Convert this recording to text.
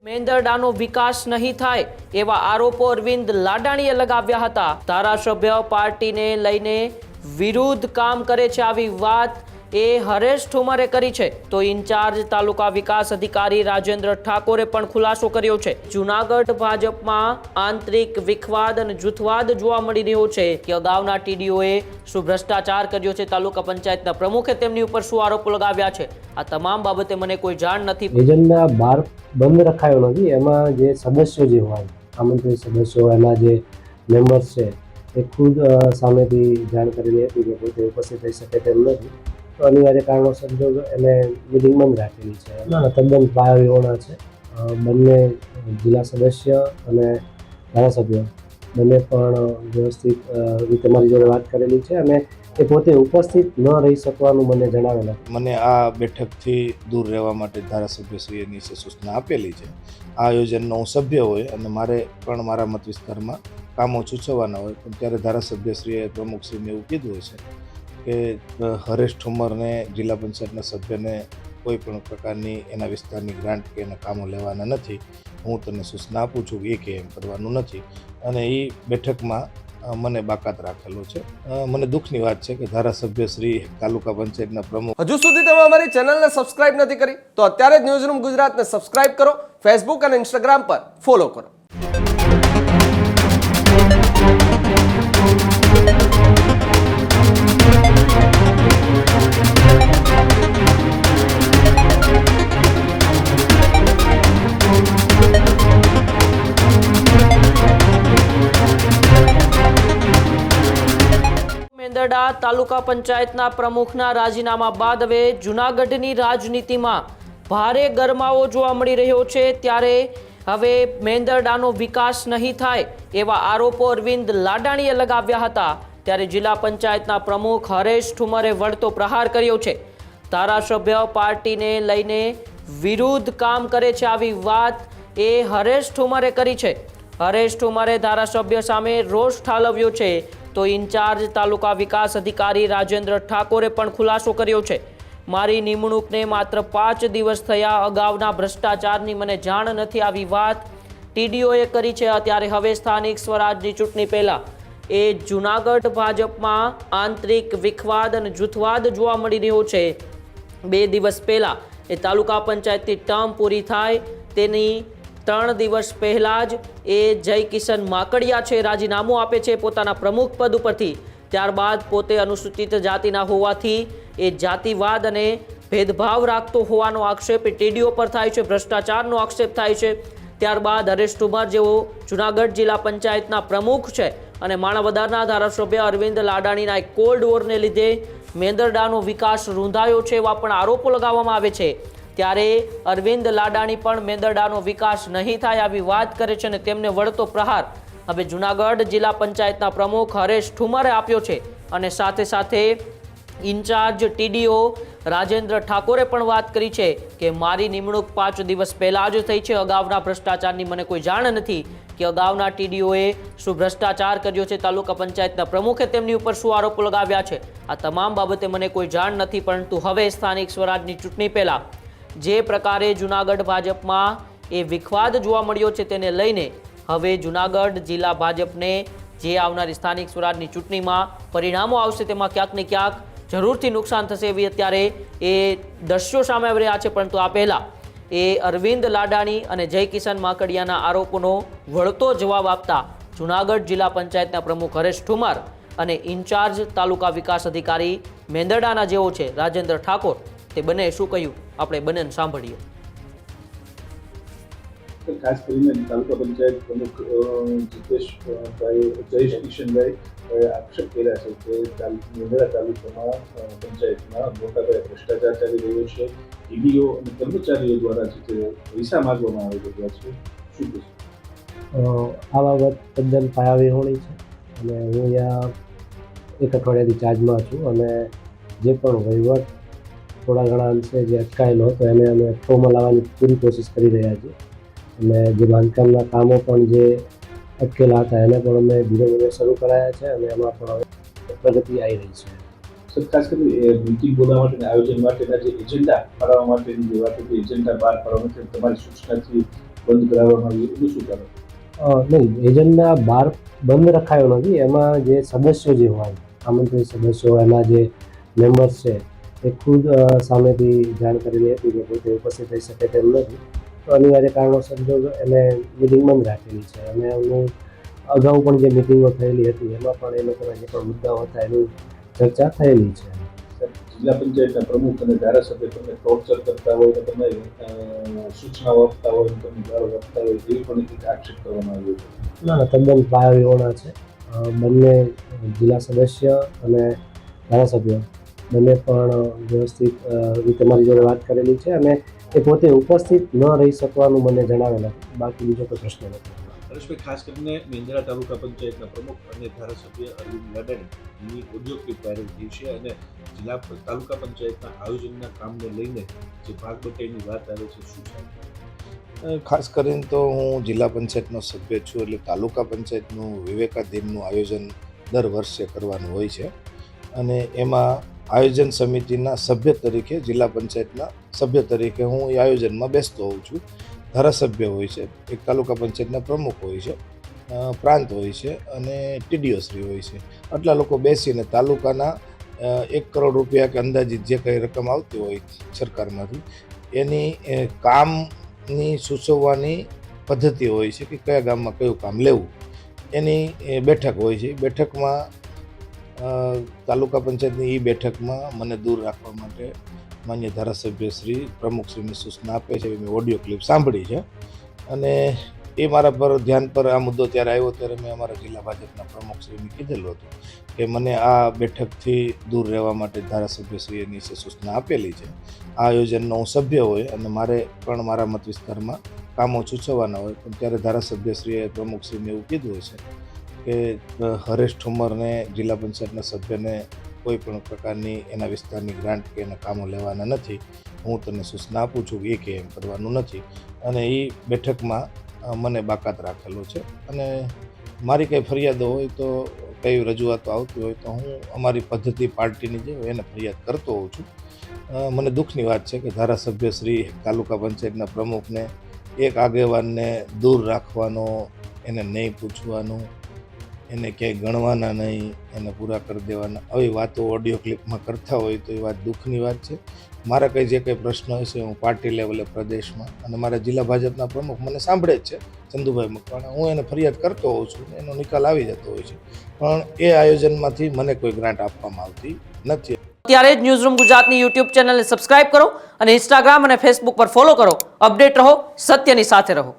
મેંદરડાનો વિકાસ નહીં થાય એવા આરોપો અરવિંદ લાડાણીએ લગાવ્યા હતા। ધારાસભ્ય પાર્ટીને લઈને વિરુદ્ધ કામ કરે છે આવી વાત એ હરેશ ઠુમરે કરી છે તો ઇન્ચાર્જ તાલુકા વિકાસ અધિકારી રાજેન્દ્ર ઠાકોરે પણ ખુલાસો કર્યો છે। જૂનાગઢ ભાજપમાં આંતરિક વિખવાદ અને જૂથવાદ જોવા મળી રહ્યો છે કે અગાઉના ટીડીઓએ શું ભ્રષ્ટાચાર કર્યો છે, તાલુકા પંચાયતના પ્રમુખે તેમની ઉપર શું આરોપો લગાવ્યા છે, આ તમામ બાબતે મને કોઈ જાણ નથી। એજન્ડા બહાર બંધ રખાયો નથી, એમાં જે સદસ્યો જે હોય આમંત્રિત સદસ્યો એના જે મેમ્બર્સ છે એ ખુદ સામેથી જાણ કરેલી હતી કે પોતે ઉપસ્થિત થઈ શકે તેમ નથી, તો અનિવાર્ય કારણોસર જો એને મિટિંગ બંધ રાખેલી છે। તદ્દન પાયાવિહોણા છે। બંને જિલ્લા સદસ્ય અને ધારાસભ્ય બંને પણ વ્યવસ્થિત રીતે મારી જોડે વાત કરેલી છે અને એ પોતે ઉપસ્થિત ન રહી શકવાનું મને જણાવેલા। મને આ બેઠકથી દૂર રહેવા માટે ધારાસભ્યશ્રીએ નીચે સૂચના આપેલી છે। આ આયોજનનો હું સભ્ય હોય અને મારે પણ મારા મત વિસ્તારમાં કામો સૂચવવાના હોય પણ ત્યારે ધારાસભ્યશ્રીએ પ્રમુખશ્રીને એવું કીધું હોય છે કે હરેશ ઠુમરને જિલ્લા પંચાયતના સભ્યને કોઈ પણ પ્રકારની એના વિસ્તારની ગ્રાન્ટ કે એના કામો લેવાના નથી। હું તને સૂચના આપું છું કે એ કે એમ કરવાનું નથી અને એ બેઠકમાં મને બાકાત રાખેલો છે। મને દુઃખની વાત છે કે ધારાસભ્યશ્રી તાલુકા પંચાયતના પ્રમુખ હજુ સુધી તમે અમારી ચેનલને સબસ્ક્રાઇબ નથી કરી તો અત્યારે જ ન્યૂઝરૂમ ગુજરાતને સબસ્ક્રાઇબ કરો, ફેસબુક અને ઇન્સ્ટાગ્રામ પર ફોલો કરો। મેંદરડા તાલુકા પંચાયતના પ્રમુખના રાજીનામા બાદ હવે જૂનાગઢની રાજનીતિમાં ભારે ગરમાવો જોવા મળી રહ્યો છે। ત્યારે હવે મેંદરડાનો વિકાસ નહીં થાય એવા આરોપો અરવિંદ લાડાણીએ લગાવ્યા હતા। ત્યારે જિલ્લા પંચાયતના પ્રમુખ હરેશ ઠુમરે વળતો પ્રહાર કર્યો છે। ધારાસભ્ય પાર્ટીને લઈને વિરુદ્ધ કામ કરે છે આવી વાત એ હરેશ ઠુમરે કરી છે। હરેશ ઠુમરે ધારાસભ્ય સામે રોષ ઠાલવ્યો છે તો ઇન્ચાર્જ તાલુકા વિકાસ અધિકારી રાજેન્દ્ર ઠાકોરે પણ ખુલાસો કર્યો છે। મારી નિમણૂકને માત્ર 5 દિવસ થયા, અગાઉના ભ્રષ્ટાચારની મને જાણ નથી આવી વાત ટીડીઓએ કરી છે। ત્યારે હવે સ્થાનિક સ્વરાજની ચૂંટણી પહેલા એ જૂનાગઢ ભાજપમાં આંતરિક વિખવાદ અને જૂથવાદ જોવા મળી રહ્યો છે। 2 દિવસ પહેલા એ તાલુકા પંચાયતની ટર્મ પૂરી થાય તેની 3 દિવસ પહેલા જ એ જય કિશન માકડિયા છે રાજીનામું આપે છે પોતાના પ્રમુખ પદ ઉપરથી। ત્યારબાદ પોતે અનુસૂચિત જાતિના હોવાથી એ જાતિવાદ અને ભેદભાવ રાખતો હોવાનો આક્ષેપ ટીડીઓ પર થાય છે, ભ્રષ્ટાચારનો આક્ષેપ થાય છે। ત્યારબાદ હરેશ ઠુમર જેઓ જૂનાગઢ જિલ્લા પંચાયતના પ્રમુખ છે અને માણાવદરના ધારાસભ્ય અરવિંદ લાડાણીના એક કોલ્ડ વોરને લીધે મેંદરડાનો વિકાસ રૂંધાયો છે એવા પણ આરોપો લગાવવામાં આવે છે। ત્યારે અરવિંદ લાડાણી પણ મેંદરડાનો વિકાસ નહીં થાય આવી વાત કરે છે અને તેમને વળતો પ્રહાર હવે જૂનાગઢ જિલ્લા પંચાયતના પ્રમુખ હરેશ ઠુમરે આપ્યો છે। અને સાથે સાથે ઇન્ચાર્જ ટીડીઓ રાજેન્દ્ર ઠાકોરે પણ વાત કરી છે કે મારી નિમણૂક 5 દિવસ પહેલા જ થઈ છે, અગાઉના ભ્રષ્ટાચારની મને કોઈ જાણ નથી કે અગાઉના ટીડીઓએ શું ભ્રષ્ટાચાર કર્યો છે, તાલુકા પંચાયતના પ્રમુખે તેમની ઉપર શું આરોપો લગાવ્યા છે, આ તમામ બાબતે મને કોઈ જાણ નથી। પરંતુ હવે સ્થાનિક સ્વરાજની ચૂંટણી પહેલા જે પ્રકારે જૂનાગઢ ભાજપમાં એ વિખવાદ જોવા મળ્યો છે તેને લઈને હવે જૂનાગઢ જિલ્લા ભાજપને જે આવનારી સ્થાનિક સ્વરાજની ચૂંટણીમાં પરિણામો આવશે તેમાં ક્યાંક ને ક્યાંક જરૂરથી નુકસાન થશે એવી અત્યારે એ દ્રશ્યો સામે આવી રહ્યા છે। પરંતુ આ પહેલા એ અરવિંદ લાડાણી અને જય કિશન માકડિયાના આરોપોનો વળતો જવાબ આપતા જૂનાગઢ જિલ્લા પંચાયતના પ્રમુખ હરેશ ઠુમર અને ઇન્ચાર્જ તાલુકા વિકાસ અધિકારી મેંદરડાના જેવો છે રાજેન્દ્ર ઠાકોર તે બંને શું કહ્યું આપણે બંનેને સાંભળીએ। ખાસ કરીને તાલુકા પંચાયત પ્રમુખ જયેશ કિશનભાઈ આક્ષેપ કર્યા છે કે મેંદરડા તાલુકામાં પંચાયતમાં મોટાપાયે ભ્રષ્ટાચાર ચાલી રહ્યો છે, ટીડીઓ અને કર્મચારીઓ દ્વારા જે પૈસા માંગવામાં આવી રહ્યા છે, શું કહેશો? આ બાબત તદ્દન પાયાવિહોણી છે અને હું અહીંયા 1 અઠવાડિયાથી ચાર્જમાં છું અને જે પણ વહીવટ થોડા ઘણા અંશે જે અટકાયેલો હતો એને અમે ફ્લોમાં લાવવાની પૂરી કોશિશ કરી રહ્યા છીએ અને જે બાંધકામના કામો પણ જે અટકેલા હતા એને પણ અમે ધીરે ધીરે શરૂ કરાયા છે અને એમાં પણ હવે પ્રગતિ આવી રહી છે। સર, ખાસ કરીને મીટિંગ બોલાવવા માટેના આયોજન માટેના જે એજન્ડા ફાળવવા માટેની જે વાત હતી, એજન્ડા બહાર પાડવા માટે તમારી સૂચનાથી બંધ કરાવવામાં આવ્યું એનું શું કારણ? નહીં, એજન્ડા બહાર બંધ રખાયો નથી. એમાં જે સદસ્યો જે હોય, આમંત્રિત સદસ્યો, એના જે મેમ્બર્સ છે એ ખુદ સામેથી જાણ કરેલી હતી કે પોતે ઉપસ્થિત થઈ શકે તેમ નથી. તો અનિવાર્ય કારણોસર જો એને મિટિંગ બંધ રાખેલી છે. અને એનું અગાઉ પણ જે મિટિંગો થયેલી હતી એમાં પણ એ લોકોના જે પણ મુદ્દાઓ હતા એની ચર્ચા થયેલી છે. જિલ્લા પંચાયતના પ્રમુખ અને ધારાસભ્ય તમને ટોર્ચર કરતા હોય તો તમે સૂચનાઓ આપતા હોય તમે ગાળો આપતા હોય એવી પણ એક આક્ષેપ કરવામાં આવ્યો છે. ના, તદ્દન પાયાવિહોણા છે. બંને જિલ્લા સદસ્ય અને ધારાસભ્ય બંને પણ વ્યવસ્થિત રીતે મારી જોડે વાત કરેલી છે અને એ પોતે ઉપસ્થિત ન રહી શકવાનું મને જણાવેલ હતું. બાકી બીજો કોઈ પ્રશ્ન નથી. હરેશભાઈ, ખાસ કરીને મેંદરા તાલુકા પંચાયતના પ્રમુખ અને ધારાસભ્ય અરવિંદ લાડાણીની ઓડિયો ક્લિપ વાયરલ થઈ છે અને જિલ્લા તાલુકા પંચાયતના આયોજનના કામને લઈને જે ભાગ બટાઈની વાત આવે છે, શું છે? ખાસ કરીને તો હું જિલ્લા પંચાયતનો સભ્ય છું, એટલે તાલુકા પંચાયતનું વિવેકાધીનનું આયોજન દર વર્ષે કરવાનું હોય છે. અને એમાં આયોજન સમિતિના સભ્ય તરીકે, જિલ્લા પંચાયતના સભ્ય તરીકે હું એ આયોજનમાં બેસતો હોઉં છું. ધારાસભ્ય હોય છે, એક તાલુકા પંચાયતના પ્રમુખ હોય છે, પ્રાંત હોય છે અને ટીડીઓ શ્રી હોય છે. આટલા લોકો બેસીને તાલુકાના 1 કરોડ રૂપિયા કે અંદાજિત જે કંઈ રકમ આવતી હોય સરકારમાંથી એની કામની સૂચવવાની પદ્ધતિ હોય છે કે કયા ગામમાં કયું કામ લેવું, એની બેઠક હોય છે. બેઠકમાં તાલુકા પંચાયતની એ બેઠકમાં મને દૂર રાખવા માટે માન્ય ધારાસભ્ય શ્રી પ્રમુખશ્રીની સૂચના આપે છે. મેં ઓડિયો ક્લિપ સાંભળી છે અને એ મારા પર ધ્યાન પર આ મુદ્દો ત્યારે આવ્યો ત્યારે મેં અમારા જિલ્લા ભાજપના પ્રમુખશ્રીને કીધેલું હતું કે મને આ બેઠકથી દૂર રહેવા માટે ધારાસભ્યશ્રીએ નીચે સૂચના આપેલી છે. આ આયોજનનો હું સભ્ય હોય અને મારે પણ મારા મત વિસ્તારમાં કામો સૂચવવાના હોય, પણ ત્યારે ધારાસભ્યશ્રીએ પ્રમુખશ્રીને એવું કીધું છે કે હરેશ ઠુમરને જિલ્લા પંચાયતના સભ્યને કોઈ પણ પ્રકારની એના વિસ્તારની ગ્રાન્ટ કે એના કામો લેવાના નથી. હું તને સૂચના આપું છું કે એ કે એમ કરવાનું નથી. અને એ બેઠકમાં મને બાકાત રાખેલો છે. અને મારી કંઈ ફરિયાદો હોય તો કઈ રજૂઆતો આવતી હોય તો હું અમારી પદ્ધતિ પાર્ટીની જે હોય એને ફરિયાદ કરતો હોઉં છું. મને દુઃખની વાત છે કે ધારાસભ્ય શ્રી તાલુકા પંચાયતના પ્રમુખને, એક આગેવાનને દૂર રાખવાનો, એને નહીં પૂછવાનું, એને ક્યાંય ગણવાના નહીં, એને પૂરા કરી દેવાના, આવી વાતો ઓડિયો ક્લિપમાં કરતા હોય તો એ વાત દુઃખની વાત છે. મારા કંઈ જે કંઈ પ્રશ્ન હશે હું પાર્ટી લેવલે પ્રદેશમાં અને મારા જિલ્લા ભાજપના પ્રમુખ મને સાંભળે જ છે, ચંદુભાઈ મકવાણા, હું એને ફરિયાદ કરતો હોઉં છું, એનો નિકાલ આવી જતો હોય છે. પણ એ આયોજનમાંથી મને કોઈ ગ્રાન્ટ આપવામાં આવતી નથી. ત્યારે જ ન્યૂઝરૂમ ગુજરાતની યુટ્યુબ ચેનલને સબસ્ક્રાઇબ કરો અને ઇન્સ્ટાગ્રામ અને ફેસબુક પર ફોલો કરો. અપડેટ રહો, સત્યની સાથે રહો.